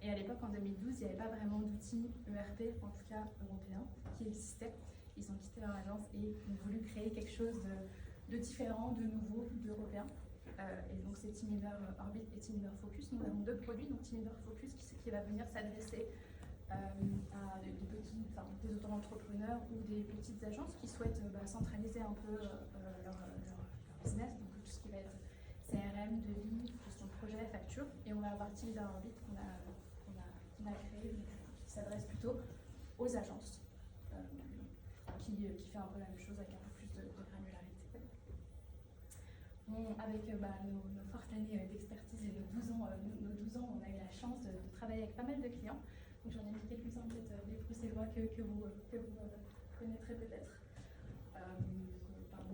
Et à l'époque, en 2012, il n'y avait pas vraiment d'outils ERP, en tout cas européens, qui existaient. Ils ont quitté leur agence et ont voulu créer quelque chose de différent, de nouveau, d'européen. Et donc c'est Team Leader Orbit et Team Leader Focus. Nous avons deux produits, donc Team Leader Focus qui va venir s'adresser à des auto-entrepreneurs ou des petites agences qui souhaitent centraliser un peu leur business, donc tout ce qui va être CRM, devis, gestion de projet, facture. Et on va avoir Team Leader Orbit qu'on a créé, qui s'adresse plutôt aux agences, qui fait un peu la même chose avec un peu plus de granularité. Avec nos fortes années d'expertise et nos 12 ans, on a eu la chance de travailler avec pas mal de clients. Donc j'en ai mis quelques-uns peut-être des bruxellois que vous connaîtrez peut-être. Parmi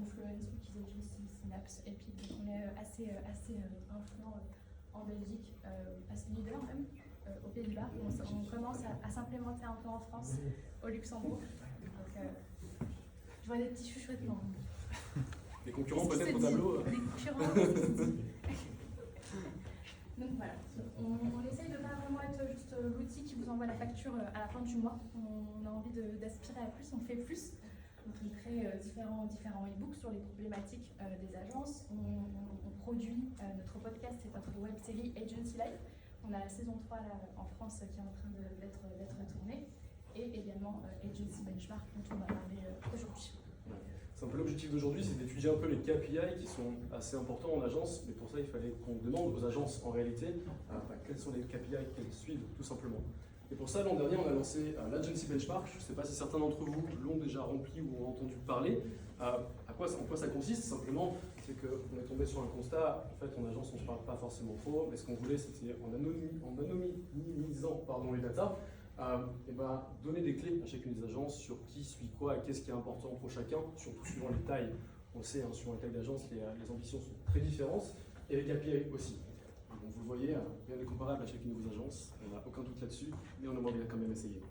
Influence, Wikis Agency, Synapse, et puis on est assez influent en Belgique, assez leader même, aux Pays-Bas. On commence à s'implémenter un peu en France, au Luxembourg. Donc je vois des petits chuchotements. Des concurrents peut-être au tableau. Des concurrents. Donc voilà, on essaye de ne pas vraiment être juste l'outil qui vous envoie la facture à la fin du mois. On a envie d'aspirer à plus, on fait plus. Donc on crée différents e-books sur les problématiques des agences. On produit notre podcast, c'est notre web série Agency Life. On a la saison 3 là, en France qui est en train d'être tournée. Et également Agency Benchmark dont on va parler aujourd'hui. C'est un peu l'objectif d'aujourd'hui, c'est d'étudier un peu les KPI qui sont assez importants en agence, mais pour ça il fallait qu'on demande aux agences en réalité quels sont les KPI qu'elles suivent tout simplement. Et pour ça l'an dernier on a lancé l'Agency Benchmark, je ne sais pas si certains d'entre vous l'ont déjà rempli ou ont entendu parler. En quoi ça consiste simplement, c'est qu'on est tombé sur un constat, en fait en agence on ne parle pas forcément trop, mais ce qu'on voulait c'était en anonymisant les data, donner des clés à chacune des agences sur qui suit quoi et qu'est-ce qui est important pour chacun, surtout suivant les tailles. On le sait, suivant les tailles d'agence, les ambitions sont très différentes et les KPI aussi. Donc vous le voyez, rien n'est comparable à chacune de vos agences, on n'a aucun doute là-dessus, mais on aimerait bien quand même essayer.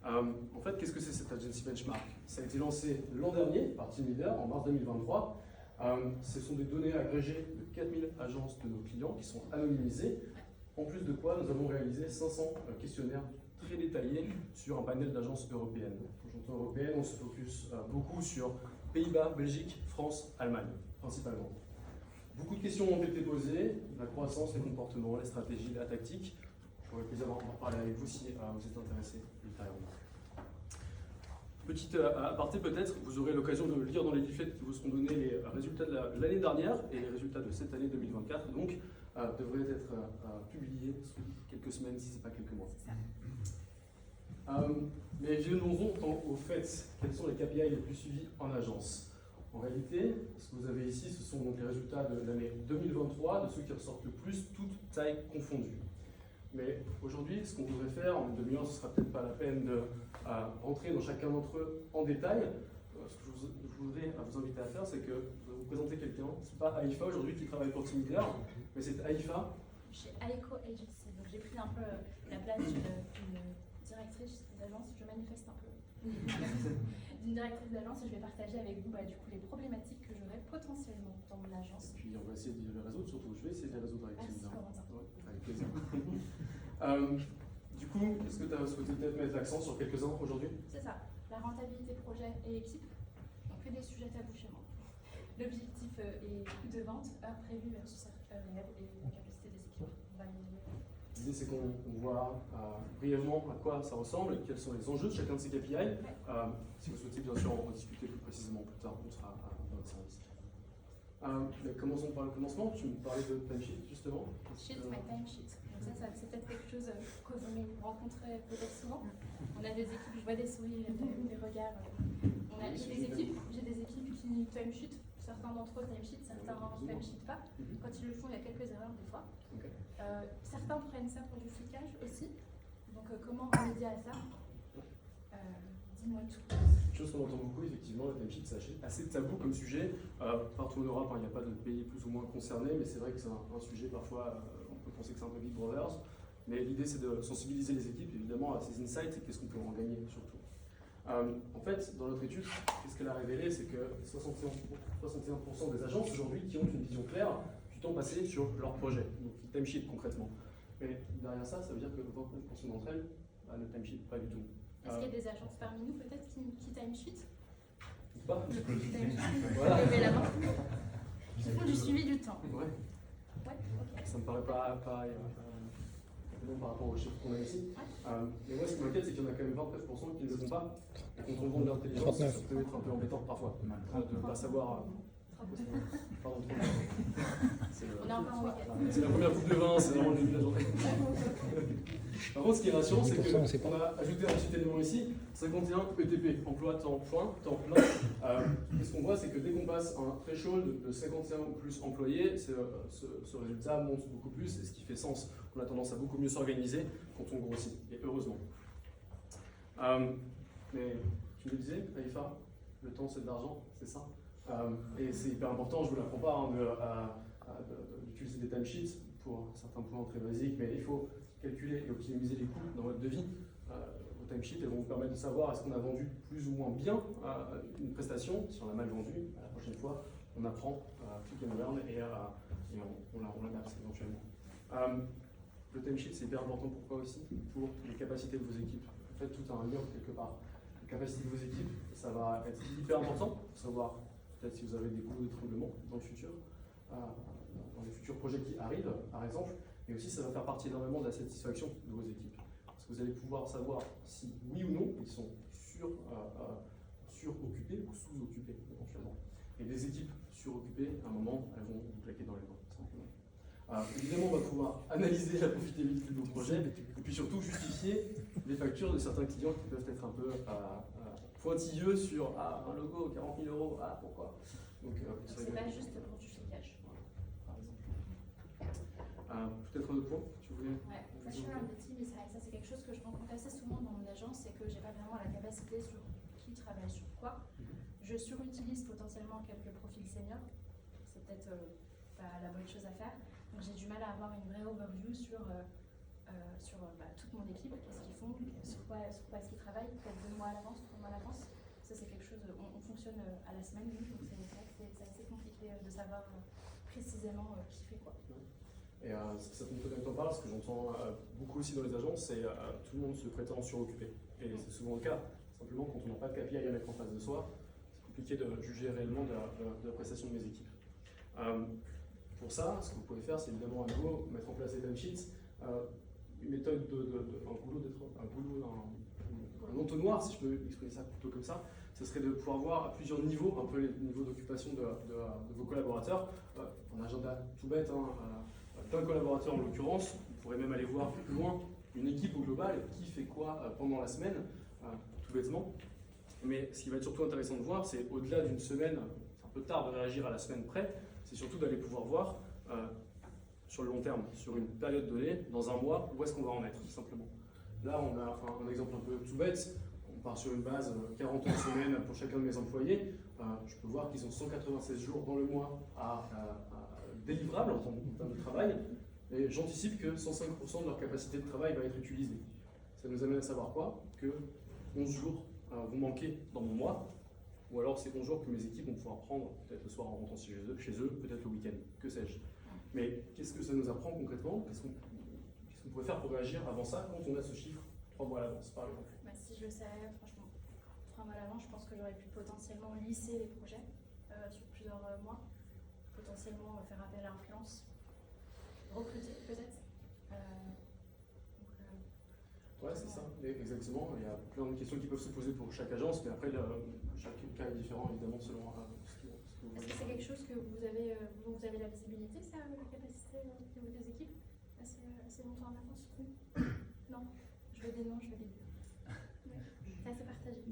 En fait, qu'est-ce que c'est cette Agency Benchmark? Ça a été lancé l'an dernier par Team Leader en mars 2023. Ce sont des données agrégées de 4000 agences de nos clients qui sont anonymisées. En plus de quoi, nous avons réalisé 500 questionnaires très détaillés sur un panel d'agences européennes. Quand j'entends européenne, on se focus beaucoup sur Pays-Bas, Belgique, France, Allemagne, principalement. Beaucoup de questions ont été posées, la croissance, les comportements, les stratégies, la tactique. J'aurais plaisir d'en parler avec vous si vous êtes intéressé ultérieurement. Petite aparté peut-être, vous aurez l'occasion de lire dans les leaflets qui vous seront donnés les résultats de l'année dernière et les résultats de cette année 2024, donc devraient être publiés sous quelques semaines si ce n'est pas quelques mois. Mais venons-en au fait, quels sont les KPI les plus suivis en agence? En réalité, ce que vous avez ici, ce sont donc les résultats de l'année 2023, de ceux qui ressortent le plus, toutes tailles confondues. Mais aujourd'hui, ce qu'on voudrait faire, en une demi-heure, ce ne sera peut-être pas la peine de rentrer dans chacun d'entre eux en détail. Ce que je voudrais vous inviter à faire, c'est que vous présenter quelqu'un. Ce n'est pas Haïfa aujourd'hui qui travaille pour Team Leader, mais c'est Haïfa. Chez Aiko Agency, donc j'ai pris un peu la place d'une directrice d'agence, je manifeste un peu, d'une directrice d'agence et je vais partager avec vous du coup les problématiques que j'aurais potentiellement dans mon agence. Et puis on va essayer de les résoudre, surtout je vais essayer de les résoudre avec Team Leader. Avec plaisir. Du coup, est-ce que tu as souhaité peut-être mettre l'accent sur quelques-uns aujourd'hui? C'est ça, la rentabilité projet et équipe, donc que des sujets tabous chez moi. L'objectif est coût de vente, heure prévue versus heure réelle et la capacité des équipes. L'idée c'est qu'on voit brièvement à quoi ça ressemble et quels sont les enjeux de chacun de ces KPI. Si vous souhaitez bien sûr en discuter plus précisément plus tard, on sera dans votre service. Mais commençons par le commencement. Tu me parlais de timesheet justement. Sheet, my timesheet. Donc ça c'est peut-être quelque chose que vous rencontrez peut-être souvent. On a des équipes, je vois des sourires et des regards. J'ai des équipes qui timesheet. Certains d'entre eux timesheet, certains timesheet pas. Quand ils le font, il y a quelques erreurs des fois. Okay. Certains prennent ça pour du flicage aussi. Donc comment remédier à ça? Dis-moi tout. Quelque chose qu'on entend beaucoup, effectivement, le timesheet, c'est assez tabou comme sujet. Partout en Europe, il n'y a pas de pays plus ou moins concernés, mais c'est vrai que c'est un sujet, parfois, on peut penser que c'est un peu Big Brothers. Mais l'idée, c'est de sensibiliser les équipes, évidemment, à ces insights et qu'est-ce qu'on peut en gagner, surtout. En fait, dans notre étude, qu'est-ce qu'elle a révélé, c'est que 61% des agences aujourd'hui qui ont une vision claire du temps passé sur leur projet, donc qui timesheet concrètement. Mais derrière ça, ça veut dire que 29% d'entre elles ne timesheet pas du tout. Est-ce qu'il y a des agences parmi nous peut-être qui timesheet? Pas Voilà. Levez la main. Qui font du suivi du temps. Ouais. Ouais, ok. Ça me paraît pas par rapport aux chiffres qu'on a ici. Mais moi, ce qui m'inquiète, c'est qu'il y en a quand même 29% qui ne le font pas. Et quand on vend de l'intelligence, ça peut être un peu embêtant parfois. De ne pas savoir. Pardon, On est encore en week-end. C'est la première coupe de vin, c'est vraiment le début de la journée. Par contre, ce qui est rassurant, c'est qu'on a ajouté un petit élément ici, 51 ETP, emploi temps plein. Et ce qu'on voit, c'est que dès qu'on passe un threshold de 51 ou plus employés, ce résultat monte beaucoup plus, et ce qui fait sens. On a tendance à beaucoup mieux s'organiser quand on grossit, et heureusement. Mais tu me disais, Aïfa, le temps c'est de l'argent, c'est ça. Et c'est hyper important, je ne vous l'apprends pas, d'utiliser des timesheets pour certains points très basiques, mais il faut calculer et optimiser les coûts dans votre devis. Vos timesheets vont vous permettre de savoir est-ce qu'on a vendu plus ou moins bien une prestation. Si on a mal vendu, la prochaine fois, on apprend click and learn et on l'adapte éventuellement. Le timesheet, c'est hyper important. Pourquoi aussi? Pour les capacités de vos équipes. En fait, tout a un lien quelque part. Les capacités de vos équipes, ça va être hyper important pour savoir peut-être si vous avez des coups d'étranglement dans le futur, dans les futurs projets qui arrivent, par exemple. Et aussi, ça va faire partie énormément de la satisfaction de vos équipes. Parce que vous allez pouvoir savoir si, oui ou non, ils sont suroccupés ou sous-occupés, éventuellement. Et des équipes suroccupées, à un moment, elles vont vous claquer dans les doigts, simplement. Évidemment, on va pouvoir analyser la profitabilité de vos projets et puis surtout justifier les factures de certains clients qui peuvent être un peu pointilleux sur un logo, 40 000 €, pourquoi? Donc, c'est pas juste pour du flicage. Par exemple. Peut-être un autre point tu voulais? Ouais, ça je fais un petit, mais ça c'est quelque chose que je rencontre assez souvent dans mon agence, c'est que j'ai pas vraiment la capacité sur qui travaille sur quoi. Je surutilise potentiellement quelques profils seniors, c'est peut-être pas la bonne chose à faire. Donc j'ai du mal à avoir une vraie overview sur toute mon équipe, qu'est-ce qu'ils font, sur quoi est-ce qu'ils travaillent, peut-être 2 mois à l'avance, 3 mois à l'avance. Ça c'est quelque chose, on fonctionne à la semaine, donc c'est vrai que c'est assez compliqué de savoir précisément qui fait quoi. Et ça tombe peut-être en parle, ce que j'entends beaucoup aussi dans les agences, c'est tout le monde se prétend suroccupé. Et c'est souvent le cas. Simplement, quand on n'a pas de KPI à mettre en face de soi, c'est compliqué de juger réellement de la prestation de mes équipes. Pour ça, ce que vous pouvez faire, c'est évidemment à nouveau mettre en place des timesheets, une méthode un entonnoir, si je peux exprimer ça plutôt comme ça, ce serait de pouvoir voir à plusieurs niveaux, un peu les niveaux d'occupation de vos collaborateurs. Un agenda tout bête, d'un collaborateur en l'occurrence, vous pourrez même aller voir plus loin une équipe au global, qui fait quoi pendant la semaine, tout bêtement. Mais ce qui va être surtout intéressant de voir, c'est au-delà d'une semaine, c'est un peu tard de réagir à la semaine près, c'est surtout d'aller pouvoir voir sur le long terme, sur une période donnée, dans un mois, où est-ce qu'on va en être, tout simplement. Là, on a un exemple un peu tout bête, on part sur une base 40 heures semaine pour chacun de mes employés, je peux voir qu'ils ont 196 jours dans le mois délivrables en termes de travail, et j'anticipe que 105% de leur capacité de travail va être utilisée. Ça nous amène à savoir quoi? Que 11 jours vont manquer dans mon mois, ou alors c'est 11 jours que mes équipes vont pouvoir prendre, peut-être le soir en rentrant chez eux, peut-être le week-end, que sais-je. Mais qu'est-ce que ça nous apprend concrètement? Qu'est-ce qu'on pourrait faire pour réagir avant ça quand on a ce chiffre 3 mois à l'avance, par exemple? Si je le savais, franchement, 3 mois à l'avance, je pense que j'aurais pu potentiellement lisser les projets sur plusieurs mois, potentiellement faire appel à un freelance, recruter peut-être. Ouais, c'est ça, exactement. Il y a plein de questions qui peuvent se poser pour chaque agence, mais après, chaque cas est différent, évidemment, selon ce que vous voulez. Est-ce que c'est quelque chose que vous avez la visibilité, ça, la capacité de vos équipes assez longtemps en avance? Non? Je veux des noms, je veux des lieux. C'est assez partagé.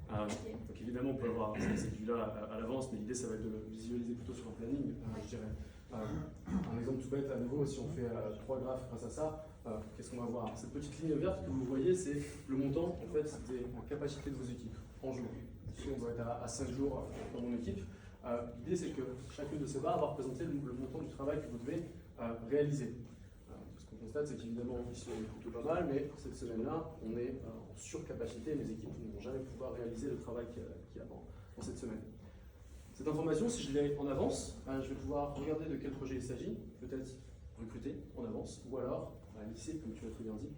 Donc évidemment, on peut avoir cette vue-là à l'avance, mais l'idée, ça va être de visualiser plutôt sur un planning, je dirais. Un exemple tout bête, à nouveau, si on fait 3 graphes grâce à ça, qu'est-ce qu'on va voir? Cette petite ligne verte que vous voyez, c'est le montant en fait, en capacité de vos équipes en jours. Ici, on doit être à 5 jours dans mon équipe. L'idée, c'est que chacune de ces barres va représenter le montant du travail que vous devez réaliser. Ce qu'on constate, c'est qu'évidemment, ici, on est plutôt pas mal, mais cette semaine-là, on est en surcapacité. Mes équipes ne vont jamais pouvoir réaliser le travail qu'il y a dans cette semaine. Cette information, si je l'ai en avance, je vais pouvoir regarder de quel projet il s'agit, peut-être recruter en avance, ou alors lisser, comme tu l'as très bien dit,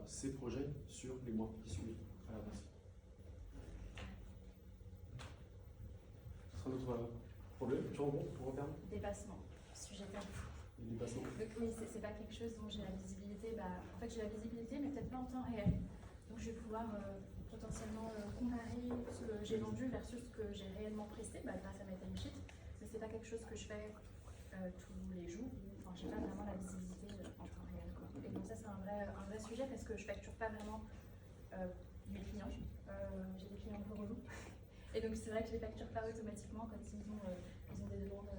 ces projets sur les mois qui suivent à l'avance. Ce sera notre problème, tu rencontres pour refaire Dépassement, sujet tabou. les dépassements. Donc oui, c'est pas quelque chose dont j'ai la visibilité. En fait, j'ai la visibilité, mais peut-être pas en temps réel. Donc je vais pouvoir potentiellement comparer ce que j'ai vendu versus ce que j'ai réellement presté grâce à mes timesheets. Mais c'est pas quelque chose que je fais tous les jours. Enfin, j'ai pas vraiment la visibilité en temps réel, quoi. Et donc ça, c'est un vrai sujet parce que je facture pas vraiment mes clients. J'ai des clients un peu relous. Et donc c'est vrai que je les facture pas automatiquement quand ils ont des demandes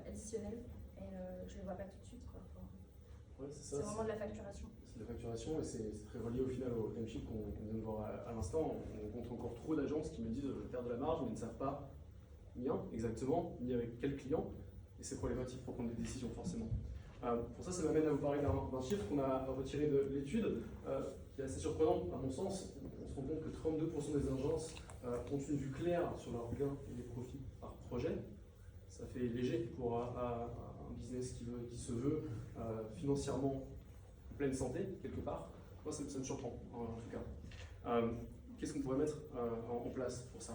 additionnelles. Et je les vois pas tout de suite, quoi. Enfin, Ouais, c'est vraiment de la facturation. C'est de la facturation et c'est très relié au final au timesheet qu'on vient de voir à l'instant. On rencontre encore trop d'agences qui me disent je perds de la marge mais ne savent pas ni exactement, ni avec quel client. Et c'est problématique pour prendre des décisions forcément. Pour ça m'amène à vous parler d'un chiffre qu'on a retiré de l'étude, qui est assez surprenant à mon sens. On se rend compte que 32% des agences ont une vue claire sur leurs gains et les profits par projet. Ça fait léger pour un business qui se veut financièrement en pleine santé, quelque part. Moi, ça me surprend, en tout cas. Qu'est-ce qu'on pourrait mettre en place pour ça?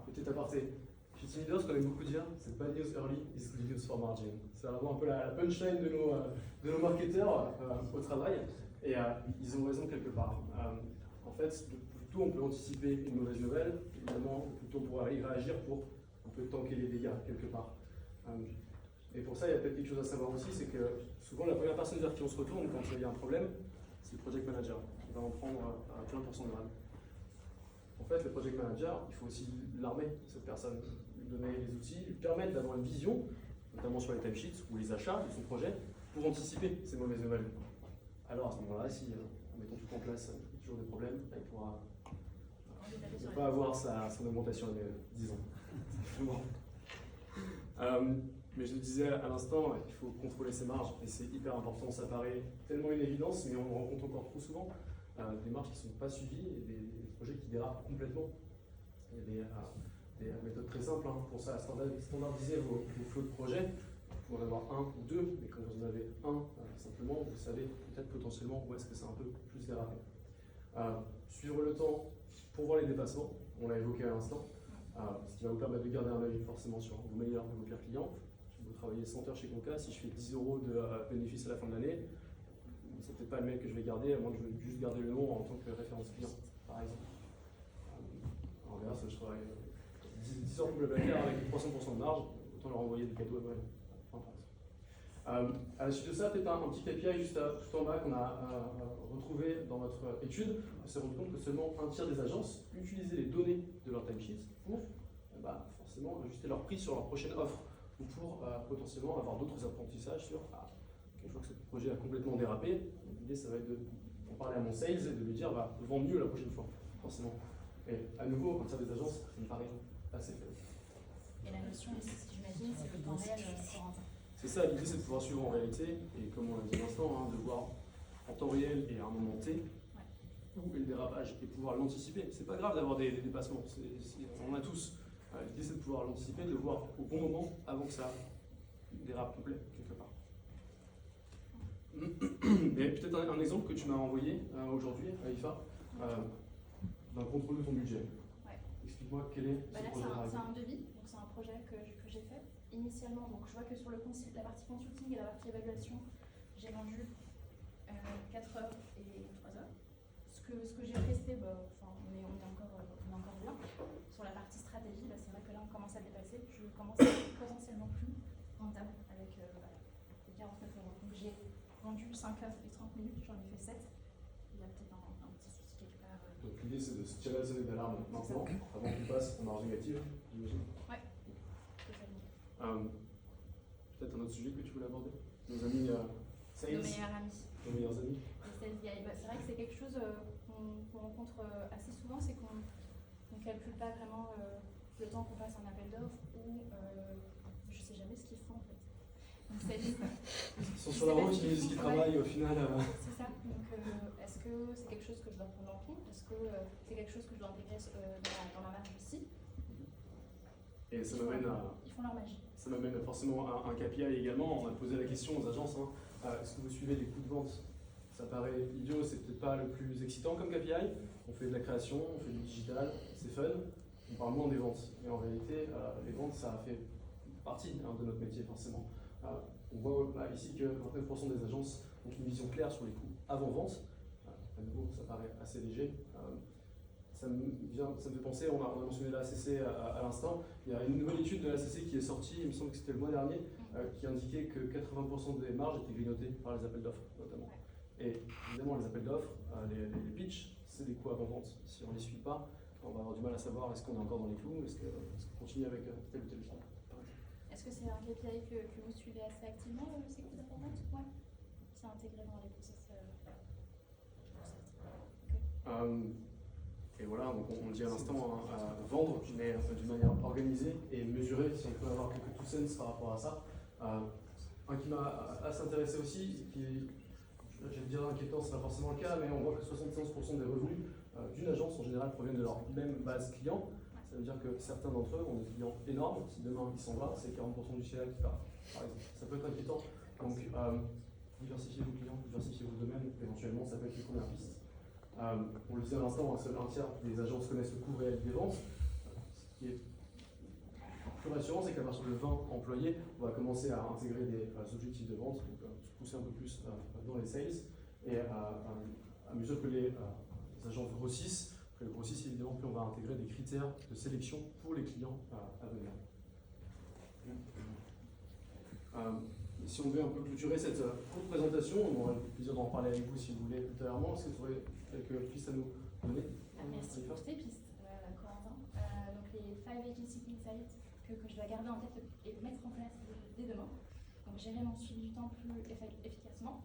Petit aparté. Chez Timidos, ce qu'on aime beaucoup dire, c'est bad news early is good news for margin. C'est vraiment un peu la punchline de nos marketeurs au travail. Et ils ont raison quelque part. En fait, le plus tôt on peut anticiper une mauvaise nouvelle, évidemment, le plus tôt on pourra y réagir pour un peu tanker les dégâts quelque part. Et pour ça, il y a peut-être quelque chose à savoir aussi, c'est que souvent la première personne vers qui on se retourne quand il y a un problème, c'est le project manager, qui va en prendre plein de grade. En fait, le project manager, il faut aussi l'armer, cette personne, lui donner les outils, lui permettre d'avoir une vision, notamment sur les timesheets ou les achats de son projet, pour anticiper ces mauvaises nouvelles. Alors à ce moment-là, si en mettant tout en place, il y a toujours des problèmes, il pourra ne pas avoir son augmentation annuelle, disons. Mais je le disais à l'instant, il faut contrôler ses marges et c'est hyper important. Ça paraît tellement une évidence, mais on le rencontre encore trop souvent. Des marges qui ne sont pas suivies et des projets qui dérapent complètement. Il y a des méthodes très simples pour ça, standardiser vos flots de projets. Vous pouvez en avoir un ou deux, mais quand vous en avez un, simplement, vous savez peut-être potentiellement où est-ce que c'est un peu plus dérapé. Suivre le temps pour voir les dépassements, on l'a évoqué à l'instant, ce qui va vous permettre de garder un œil forcément sur vos meilleurs et vos pires clients. Si vous travaillez 100 heures chez Conca, si je fais 10 € de bénéfice à la fin de l'année, c'est peut-être pas le mec que je vais garder, à moins que je veuille juste garder le nom en tant que référence client, par exemple. En inverse, je travaille 10 heures pour le Blacker avec 300% de marge, autant leur envoyer des cadeaux à Noël. À la suite de ça, peut-être un petit KPI juste tout en bas qu'on a retrouvé dans notre étude. On s'est rendu compte que seulement un tiers des agences utilisaient les données de leur timesheet pour forcément ajuster leur prix sur leur prochaine offre ou pour potentiellement avoir d'autres apprentissages sur une fois que ce projet a complètement dérapé, l'idée ça va être d'en parler à mon sales et de lui dire vends mieux la prochaine fois, forcément. Et à nouveau, un tiers des agences, ça me paraît assez faible. Et la notion ici, j'imagine, c'est le temps réel, Corentin. C'est ça, l'idée c'est de pouvoir suivre en réalité, et comme on l'a dit à l'instant, de voir en temps réel et à un moment T où est le dérapage et pouvoir l'anticiper. C'est pas grave d'avoir des dépassements, on en a tous. L'idée c'est de pouvoir l'anticiper, de le voir au bon moment avant que ça dérape complet quelque part. Et peut-être un exemple que tu m'as envoyé aujourd'hui, Aïfa, d'un contrôle de ton budget. Ouais. Explique-moi quel est ce là, projet. c'est un devis, donc c'est un projet que j'ai fait. Initialement, donc je vois que sur la partie consulting et la partie évaluation, j'ai vendu 4 heures et 3 heures. Ce que j'ai presté, on est encore bien. Sur la partie stratégie, c'est vrai que là on commence à dépasser. Je commence à être potentiellement plus rentable avec les 49 €. Donc j'ai vendu 5 heures et 30 minutes, j'en ai fait 7. Il y a peut-être un petit souci quelque part. Donc l'idée c'est de se tirer la sonnette d'alarme maintenant, avant qu'on passe en marge négative, j'imagine. Ouais, totalement. Peut-être un autre sujet que tu voulais aborder? Nos amis sales. Nos meilleurs amis. Nos meilleurs amis. Les sales guys. C'est vrai que c'est quelque chose qu'on rencontre assez souvent, c'est qu'on ne calcule pas vraiment le temps qu'on passe en appel d'offres ou je ne sais jamais ce qu'ils font en fait. Donc, ils sont sur la route, ils disent qu'ils travaillent au final. C'est ça. Donc est-ce que c'est quelque chose que je dois prendre en compte? Est-ce que c'est quelque chose que je dois intégrer dans ma marge aussi? Et ça m'amène à... Ils font leur magie. Ça m'amène forcément à un KPI également. On a posé la question aux agences, est-ce que vous suivez les coûts de vente? Ça paraît idiot, c'est peut-être pas le plus excitant comme KPI. On fait de la création, on fait du digital, c'est fun. On parle moins des ventes. Et en réalité, les ventes, ça fait partie de notre métier forcément. On voit ici que 29% des agences ont une vision claire sur les coûts avant-vente. À nouveau, ça paraît assez léger. Ça me fait penser, on a mentionné l'ACC à l'instant, il y a une nouvelle étude de l'ACC qui est sortie, il me semble que c'était le mois dernier, qui indiquait que 80% des marges étaient grignotées par les appels d'offres notamment. Et évidemment, les appels d'offres, les pitchs, c'est des coûts avant-vente. Si on ne les suit pas, on va avoir du mal à savoir est-ce qu'on est encore dans les clous, est-ce qu'on continue avec tel ou tel client. Est-ce que c'est un KPI que vous suivez assez activement, ces coûts d'avant-vente? Ouais. C'est intégré dans les process. Et voilà, donc on dit à l'instant vendre, mais d'une manière organisée et mesurée, si on peut avoir quelques two cents par rapport à ça. Un qui m'a assez intéressé aussi, qui est, j'allais dire inquiétant, c'est pas forcément le cas, mais on voit que 75% des revenus d'une agence en général proviennent de leur même base client. Ça veut dire que certains d'entre eux ont des clients énormes. Si demain ils s'en va, c'est 40% du CA qui part, par exemple. Ça peut être inquiétant. Donc, diversifier vos clients, diversifier vos domaines, éventuellement, ça peut être une première piste. On le disait à l'instant, seul un tiers des agences connaissent le coût réel des ventes. Ce qui est plus rassurant, c'est qu'à partir de 20 employés, on va commencer à intégrer des objectifs de vente, donc se pousser un peu plus dans les sales. Et à mesure que les agences grossissent, évidemment, plus on va intégrer des critères de sélection pour les clients à venir. Si on veut un peu clôturer cette courte présentation, on aura le plaisir d'en parler avec vous si vous voulez ultérieurement. Est-ce que vous aurez quelques pistes à nous donner? Merci pour ces pistes, Corentin. Donc les 5 agency insights que je dois garder en tête et mettre en place dès demain. Donc gérer mon suivi du temps plus